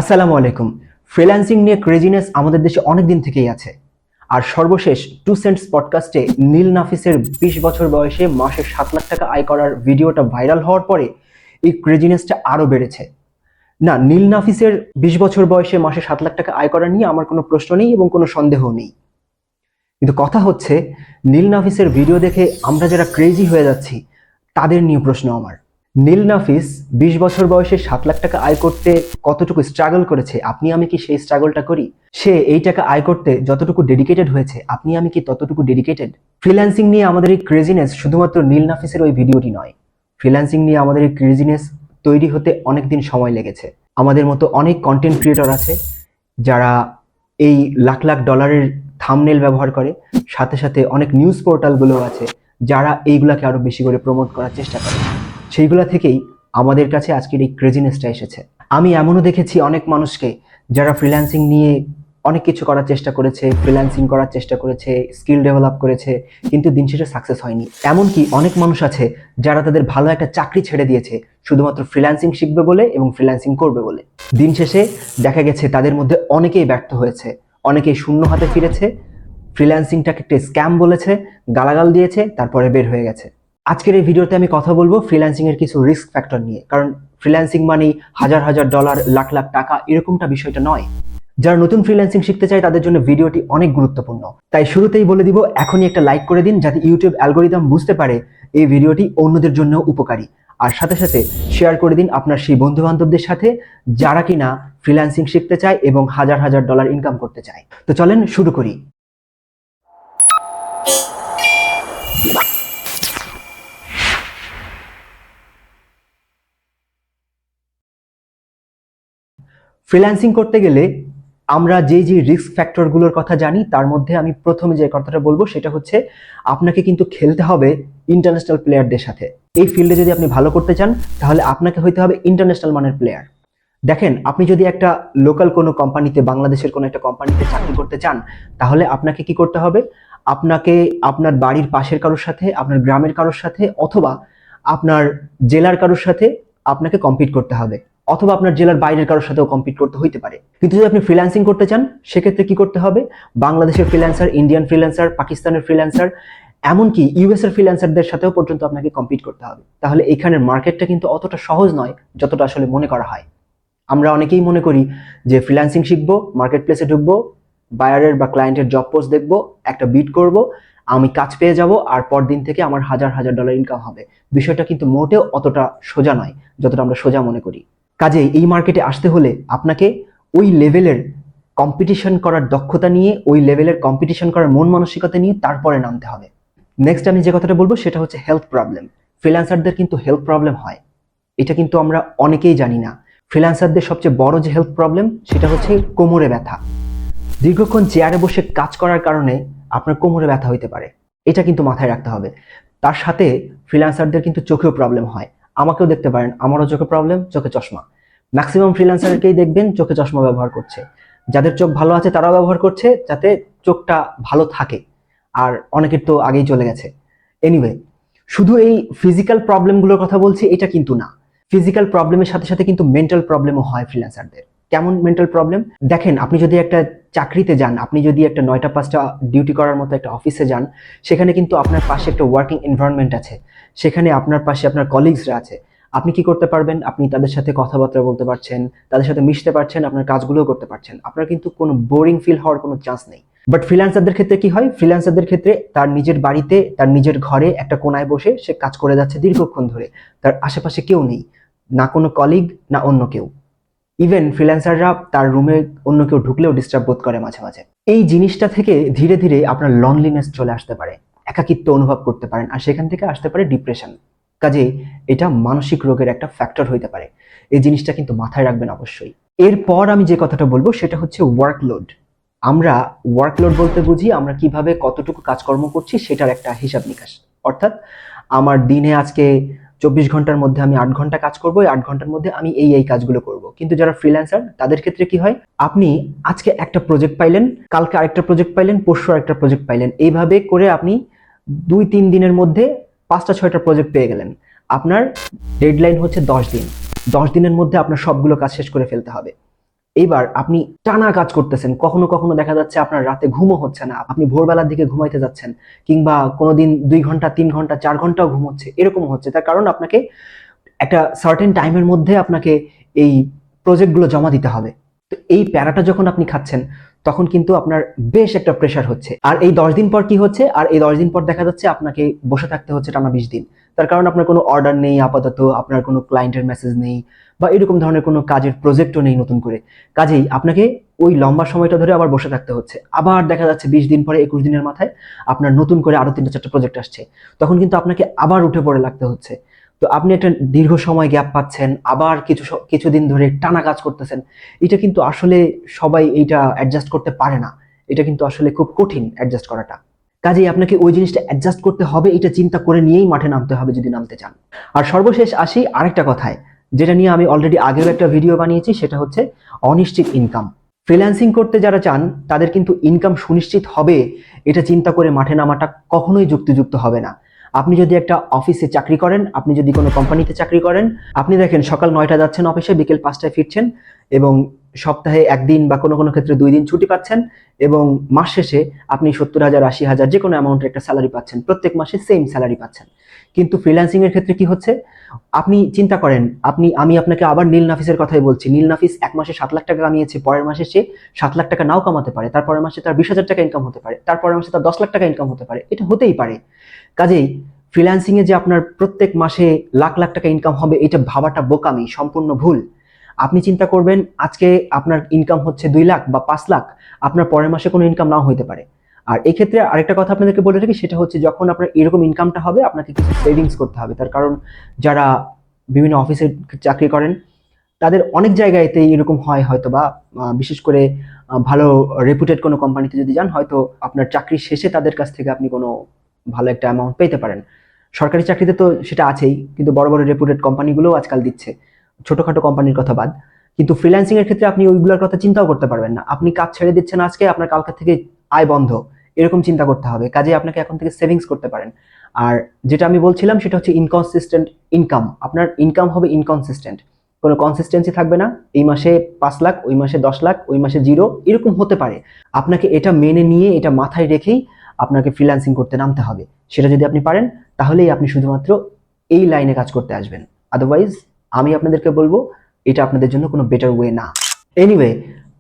আসসালামু আলাইকুম। ফ্রিল্যান্সিং নিয়ে ক্রেজিনেস আমাদের দেশে অনেক দিন থেকেই আছে। আর সর্বশেষ 2 সেন্টস পডকাস্টে নীল নাফিসের 20 বছর বয়সে মাসে 7 লাখ টাকা আয় করার ভিডিওটা ভাইরাল হওয়ার পরে এই ক্রেজিনেসটা আরো বেড়েছে। না, নীল নাফিসের 20 বছর বয়সে মাসে 7 লাখ টাকা আয় করা নিয়ে আমার কোনো প্রশ্ন নেই এবং কোনো সন্দেহ নেই। কিন্তু কথা হচ্ছে, নীল নাফিসের ভিডিও দেখে আমরা যারা ক্রেজি হয়ে যাচ্ছি তাদের নিয়ে প্রশ্ন আমার। নীল নাফিস 20 বছর বয়সে 7 লাখ টাকা আয় করতে কতটুকু স্ট্রাগল করেছে, আপনি আমি কি সেই স্ট্রাগলটা করি? সে এই টাকা আয় করতে যতটুকু ডেডিকেটেড হয়েছে, আপনি আমি কি ততটুকু ডেডিকেটেড? ফ্রিল্যান্সিং নিয়ে আমাদের এই ক্রেজিনেস শুধুমাত্র নীল নাফিসের ওই ভিডিওটি নয়। ফ্রিল্যান্সিং নিয়ে আমাদের এই ক্রেজিনেস তৈরি হতে অনেক দিন সময় লেগেছে। আমাদের মতো অনেক কন্টেন্ট ক্রিয়েটর আছে যারা এই লাখ লাখ ডলারের থাম্বনেল ব্যবহার করে, সাথে সাথে অনেক নিউজ পোর্টালগুলো আছে যারা এইগুলাকে আরো বেশি করে প্রমোট করার চেষ্টা করে। সেইগুলা থেকেই আমাদের কাছে আজকের এই ক্রেজিনেসটা এসেছে। আমি এমনও দেখেছি অনেক মানুষকে যারা ফ্রিল্যান্সিং নিয়ে অনেক কিছু করার চেষ্টা করেছে, ফ্রিল্যান্সিং করার চেষ্টা করেছে, স্কিল ডেভেলপ করেছে, কিন্তু দিন শেষে সাকসেস হয়নি। এমনকি অনেক মানুষ আছে যারা তাদের ভালো একটা চাকরি ছেড়ে দিয়েছে শুধুমাত্র ফ্রিল্যান্সিং শিখবে বলে এবং ফ্রিল্যান্সিং করবে বলে। দিন শেষে দেখা গেছে তাদের মধ্যে অনেকেই ব্যর্থ হয়েছে, অনেকেই শূন্য হাতে ফিরেছে, ফ্রিল্যান্সিংটাকে একটা স্ক্যাম বলেছে, গালাগাল দিয়েছে, তারপরে বের হয়ে গেছে। আজকের এই ভিডিওতে আমি কথা বলবো ফ্রিল্যান্সিং এর কিছু রিস্ক ফ্যাক্টর নিয়ে, কারণ ফ্রিল্যান্সিং মানেই হাজার হাজার ডলার, লাখ লাখ টাকা এরকমটা বিষয়টা নয়। যারা নতুন ফ্রিল্যান্সিং শিখতে চায় তাদের জন্য ভিডিওটি অনেক গুরুত্বপূর্ণ। তাই শুরুতেই বলে দিব, এখনই একটা লাইক করে দিন যাতে ইউটিউব অ্যালগোরিদম বুঝতে পারে এই ভিডিওটি অন্যদের জন্য উপকারী। আর সাথে সাথে শেয়ার করে দিন আপনার সেই বন্ধু বান্ধবদের সাথে যারা কিনা ফ্রিল্যান্সিং শিখতে চায় এবং হাজার হাজার ডলার ইনকাম করতে চায়। তো চলেন শুরু করি। ফ্রিল্যান্সিং করতে গেলে আমরা যে রিস্ক ফ্যাক্টরগুলোর কথা জানি, তার মধ্যে আমি প্রথমে যে কথাটা বলবো সেটা হচ্ছে, আপনাকে কিন্তু খেলতে হবে ইন্টারন্যাশনাল প্লেয়ারদের সাথে। এই ফিল্ডে যদি আপনি ভালো করতে চান তাহলে আপনাকে হইতে হবে ইন্টারন্যাশনাল মানের প্লেয়ার। দেখেন, আপনি যদি একটা লোকাল কোনো কোম্পানিতে, বাংলাদেশের কোনো একটা কোম্পানিতে চাকরি করতে চান, তাহলে আপনাকে কি করতে হবে? আপনাকে আপনার বাড়ির পাশের কারোর সাথে, আপনার গ্রামের কারোর সাথে, অথবা আপনার জেলার কারোর সাথে আপনাকে কম্পিট করতে হবে, অথবা আপনার জেলার বাইরের কারোর সাথেও কম্পিট করতে হইতে পারে। কিন্তু যদি আপনি ফ্রিল্যান্সিং করতে চান সেক্ষেত্রে কি করতে হবে? বাংলাদেশের ফ্রিল্যান্সার, ইন্ডিয়ান ফ্রিল্যান্সার, পাকিস্তানের ফ্রিল্যান্সার, এমনকি ইউএস এর ফ্রিল্যান্সারদের সাথেও পর্যন্ত আপনাকে কম্পিট করতে হবে। তাহলে এখানের মার্কেটটা কিন্তু অতটা সহজ নয় যতটা আসলে মনে করা হয়। আমরা অনেকেই মনে করি যে ফ্রিল্যান্সিং শিখবো, মার্কেট প্লেসে ঢুকবো, বায়ারের বা ক্লায়েন্টের জব পোস্ট দেখবো, একটা বিট করব, আমি কাজ পেয়ে যাব, আর পরদিন থেকে আমার হাজার হাজার ডলার ইনকাম হবে। বিষয়টা কিন্তু মোটেও অতটা সোজা নয় যতটা আমরা সোজা মনে করি। কাজেই এই মার্কেটে আসতে হলে আপনাকে ওই লেভেলের কম্পিটিশন করার দক্ষতা নিয়ে, ওই লেভেলের কম্পিটিশন করার মন মানসিকতা নিয়ে তারপরে নামতে হবে। নেক্সট আমি যে কথাটা বলবো সেটা হচ্ছে হেলথ প্রবলেম। ফ্রিল্যান্সারদের কিন্তু হেলথ প্রবলেম হয়, এটা কিন্তু আমরা অনেকেই জানি না। ফ্রিল্যান্সারদের সবচেয়ে বড় যে হেলথ প্রবলেম সেটা হচ্ছে কোমরে ব্যথা। দীর্ঘক্ষণ চেয়ারে বসে কাজ করার কারণে আপনার কোমরে ব্যথা হইতে পারে, এটা কিন্তু মাথায় রাখতে হবে। তার সাথে ফ্রিল্যান্সারদের কিন্তু চোখেও প্রবলেম হয়। আমাকেও দেখতে পারেন, আমারও চোখে প্রবলেম, চোখে চশমা। ম্যাক্সিমাম ফ্রিল্যান্সারকেই দেখবেন চোখে চশমা ব্যবহার করছে। যাদের চোখ ভালো আছে তারাও ব্যবহার করছে যাতে চোখটা ভালো থাকে, আর অনেকের তো আগেই চলে গেছে। এনিওয়ে, শুধু এই ফিজিক্যাল প্রবলেমগুলোর কথা বলছি এটা কিন্তু না, ফিজিক্যাল প্রবলেমের সাথে সাথে কিন্তু মেন্টাল প্রবলেমও হয় ফ্রিল্যান্সারদের। কেমন মেন্টাল প্রবলেম? দেখেন, আপনি যদি একটা চাকরিতে যান, আপনি যদি একটা 9টা 5টা ডিউটি করার মতো একটা অফিসে যান, সেখানে কিন্তু আপনার পাশে একটা ওয়ার্কিং এনভায়রনমেন্ট আছে, সেখানে আপনার পাশে আপনার কলিগসরা আছে। আপনি কি করতে পারবেন? আপনি তাদের সাথে কথাবার্তা বলতে পারছেন, তাদের সাথে মিশতে পারছেন, আপনার কাজগুলোও করতে পারছেন। আপনার কিন্তু কোনো বোরিং ফিল হওয়ার কোনো চান্স নেই। বাট ফ্রিল্যান্সারদের ক্ষেত্রে কি হয়? ফ্রিল্যান্সারদের ক্ষেত্রে তার নিজের বাড়িতে, তার নিজের ঘরে একটা কোনায় বসে সে কাজ করে যাচ্ছে দীর্ঘক্ষণ ধরে, তার আশেপাশে কেউ নেই, না কোনো কলিগ, না অন্য কেউ। ইভেন ফ্রিল্যান্সাররা তার রুমে অন্য কেউ ঢুকলেও ডিস্টার্ব বোধ করে মাঝে মাঝে। এই জিনিসটা থেকে ধীরে ধীরে আপনার লনলিনেস চলে আসতে পারে, একাকিত্ব অনুভব করতে পারেন, আর সেখান থেকে আসতে পারে ডিপ্রেশন। কাজেই এটা মানসিক রোগের একটা ফ্যাক্টর হইতে পারে। এই জিনিসটা কিন্তু মাথায় রাখবেন অবশ্যই। এরপর আমি যে কথাটা বলবো সেটা হচ্ছে ওয়ার্কলোড। আমরা ওয়ার্কলোড বলতে বুঝি আমরা কিভাবে কতটুকু কাজকর্ম করছি সেটার একটা হিসাব নিকাশ। অর্থাৎ আমার দিনে আজকে 24 ঘন্টার মধ্যে আমি 8 ঘন্টা কাজ করবো, এই 8 ঘন্টার মধ্যে আমি এই কাজগুলো করব। কিন্তু যারা ফ্রিল্যান্সার তাদের ক্ষেত্রে কি হয়? আপনি আজকে একটা প্রজেক্ট পাইলেন, কালকে আরেকটা প্রজেক্ট পাইলেন, পরশু আরেকটা প্রজেক্ট পাইলেন, এইভাবে করে আপনি 2-3 দিনের মধ্যে 5টা 6টা প্রজেক্ট পেয়ে গেলেন। আপনার ডেডলাইন হচ্ছে 10 দিন। 10 দিনের মধ্যে আপনার সবগুলো কাজ শেষ করে ফেলতে হবে। এইবার আপনি টানা কাজ করতেছেন, কখনো কখনো দেখা যাচ্ছে আপনার রাতে ঘুমও হচ্ছে না, আপনি ভোরবেলার দিকে ঘুমাইতে যাচ্ছেন, কিংবা কোনোদিন 2 ঘন্টা 3 ঘন্টা 4 ঘন্টাও ঘুম হচ্ছে, এরকম হচ্ছে। তার কারণ আপনাকে একটা সার্টেন টাইমের মধ্যে আপনাকে এই প্রজেক্টগুলো জমা দিতে হবে। তো এই প্যারাটা যখন আপনি খাচ্ছেন, তখন কিন্তু আপনার বেশ একটা প্রেশার হচ্ছে। আর এই 10 দিন পর কি হচ্ছে, আর এই 10 দিন পর দেখা যাচ্ছে আপনাকে বসে থাকতে হচ্ছে টানা 20 দিন। তার কারণ আপনার কোনো অর্ডার নেই আপাতত, আপনার কোনো ক্লায়েন্টের মেসেজ নেই, বা এরকম ধরনের কোনো কাজের প্রজেক্টও নেই নতুন করে। কাজেই আপনাকে ওই লম্বা সময়টা ধরে আবার বসে থাকতে হচ্ছে। আবার দেখা যাচ্ছে 20 দিন পরে, 21 দিনের মাথায় আপনার নতুন করে আরো 3টা 4টা প্রজেক্ট আসছে, তখন কিন্তু আপনাকে আবার উঠে পড়ে লাগতে হচ্ছে। তো আপনি একটা দীর্ঘ সময় গ্যাপ পাচ্ছেন, আবার কিছুদিন ধরে টানা কাজ করতেছেন। এটা কিন্তু আসলে সবাই এইটা অ্যাডজাস্ট করতে পারে না। এটা কিন্তু আসলে খুব কঠিন অ্যাডজাস্ট করাটা। কাজেই আপনাকে ওই জিনিসটা অ্যাডজাস্ট করতে হবে, এটা চিন্তা করে নিয়েই মাঠে নামতে হবে যদি নামতে চান। আর সর্বশেষ আসি আরেকটা কথায়, যেটা নিয়ে আমি অলরেডি আগেও একটা ভিডিও বানিয়েছি, সেটা হচ্ছে অনিশ্চিত ইনকাম। ফ্রিল্যান্সিং করতে যারা চান তাদের কিন্তু ইনকাম সুনিশ্চিত হবে, এটা চিন্তা করে মাঠে নামাটা কখনোই যুক্তিযুক্ত হবে না। আপনি যদি একটা অফিসে চাকরি করেন, আপনি যদি কোনো কোম্পানিতে চাকরি করেন, আপনি দেখেন সকাল 9টায় যাচ্ছেন অফিসে, বিকেল 5টায় ফিরছেন, এবং সপ্তাহে 1 দিন বা কোনো কোনো ক্ষেত্রে 2 দিন ছুটি পাচ্ছেন, এবং মাস শেষে আপনি 70,000 80,000 যে কোনো অ্যামাউন্টের একটা স্যালারি পাচ্ছেন, প্রত্যেক মাসে সেম স্যালারি পাচ্ছেন। কিন্তু ফ্রিল্যান্সিং এর ক্ষেত্রে কি হচ্ছে, আপনি চিন্তা করেন, আমি আপনাকে আবার নীল নাফিসের কথাই বলছি। নীল নাফিস 1 মাসে 7 লাখ টাকা কামিয়েছে, পরের মাসে সে 7 লাখ টাকা নাও কামাতে পারে, তারপরের মাসে তার 20,000 টাকা ইনকাম হতে পারে, তারপরের মাসে তার 10 লাখ টাকা ইনকাম হতে পারে, এটা হতেই পারে। কাজেই ফ্রিল্যান্সিং এ যে আপনার প্রত্যেক মাসে লাখ লাখ টাকা ইনকাম হবে, এটা ভাবাটা বোকামি, সম্পূর্ণ ভুল। আপনি চিন্তা করবেন আজকে আপনার ইনকাম হচ্ছে 2 লাখ বা 5 লাখ, আপনার পরের মাসে কোনো ইনকাম নাও হইতে পারে। আর এই ক্ষেত্রে আরেকটা কথা আপনাদেরকে বলে রাখি, সেটা হচ্ছে যখন আপনার এরকম ইনকামটা হবে, আপনাকে কিছু সেভিংস করতে হবে। তার কারণ যারা বিভিন্ন অফিসে চাকরি করেন, তাদের অনেক জায়গাতেই এরকম হয় হয়তো, বা বিশেষ করে ভালো রেপুটেড কোনো কোম্পানিতে যদি যান, হয়তো আপনার চাকরি শেষে তাদের কাছ থেকে আপনি কোনো ভালো একটা অ্যামাউন্ট পেতে পারেন। সরকারি চাকরিতে তো সেটা আছেই, কিন্তু বড় বড় রেপুটেড কোম্পানিগুলোও আজকাল দিচ্ছে, ছোটখাটো কোম্পানির কথা বাদ। কিন্তু ফ্রিল্যান্সিং এর ক্ষেত্রে আপনি ওইগুলোর কথা চিন্তাও করতে পারবেন না। আপনি কাজ ছেড়ে দিচ্ছেন আজকে, আপনার কালকে থেকে আয় বন্ধ, এরকম চিন্তা করতে হবে। কাজে আপনাকে এখন থেকে সেভিংস করতে পারেন। আর যেটা আমি বলছিলাম সেটা হচ্ছে ইনকনসিস্টেন্ট ইনকাম। আপনার ইনকাম হবে ইনকনসিস্টেন্ট, কোনো কনসিস্টেন্সি থাকবে না। এই মাসে 5 লাখ, ওই মাসে 10 লাখ, ওই মাসে 0, এরকম হতে পারে। আপনাকে এটা মেনে নিয়ে, এটা মাথায় রেখেই আপনাকে ফ্রিল্যান্সিং করতে নামতে হবে। সেটা যদি আপনি পারেন, তাহলেই আপনি শুধুমাত্র এই লাইনে কাজ করতে আসবেন। আদারওয়াইজ আমি আপনাদেরকে বলবো এটা আপনাদের জন্য কোনো বেটার ওয়ে না। এনিওয়ে,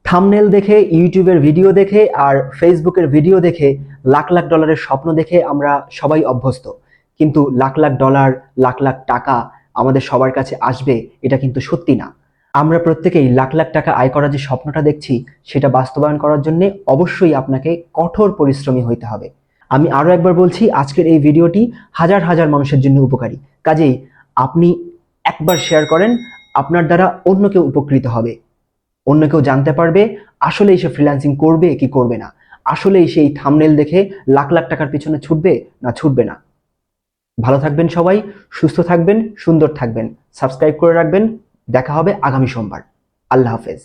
থাম্বনেল দেখে, ইউটিউবের ভিডিও দেখে, আর ফেসবুকের ভিডিও দেখে লাখ লাখ ডলারের স্বপ্ন দেখে আমরা সবাই অভ্যস্ত। কিন্তু লাখ লাখ ডলার, লাখ লাখ টাকা আমাদের সবার কাছে আসবে, এটা কিন্তু সত্যি না। আমরা প্রত্যেকেই লাখ লাখ টাকা আয় করার যে স্বপ্নটা দেখছি, সেটা বাস্তবায়ন করার জন্য অবশ্যই আপনাকে কঠোর পরিশ্রমী হইতে হবে। আমি আরো একবার বলছি, আজকের এই ভিডিওটি হাজার হাজার মানুষের জন্য উপকারী। কাজেই আপনি একবার শেয়ার করেন, আপনার দ্বারা অন্য কেউ উপকৃত হবে, অন্য কেউ জানতে পারবে আসলেই সে ফ্রিল্যান্সিং করবে কি করবে না, আসলেই সেই থাম্বনেল দেখে লাখ লাখ টাকার পিছনে ছুটবে না ছুটবে না। ভালো থাকবেন সবাই, সুস্থ থাকবেন, সুন্দর থাকবেন, সাবস্ক্রাইব করে রাখবেন। দেখা হবে আগামী সোমবার। আল্লাহ হাফেজ।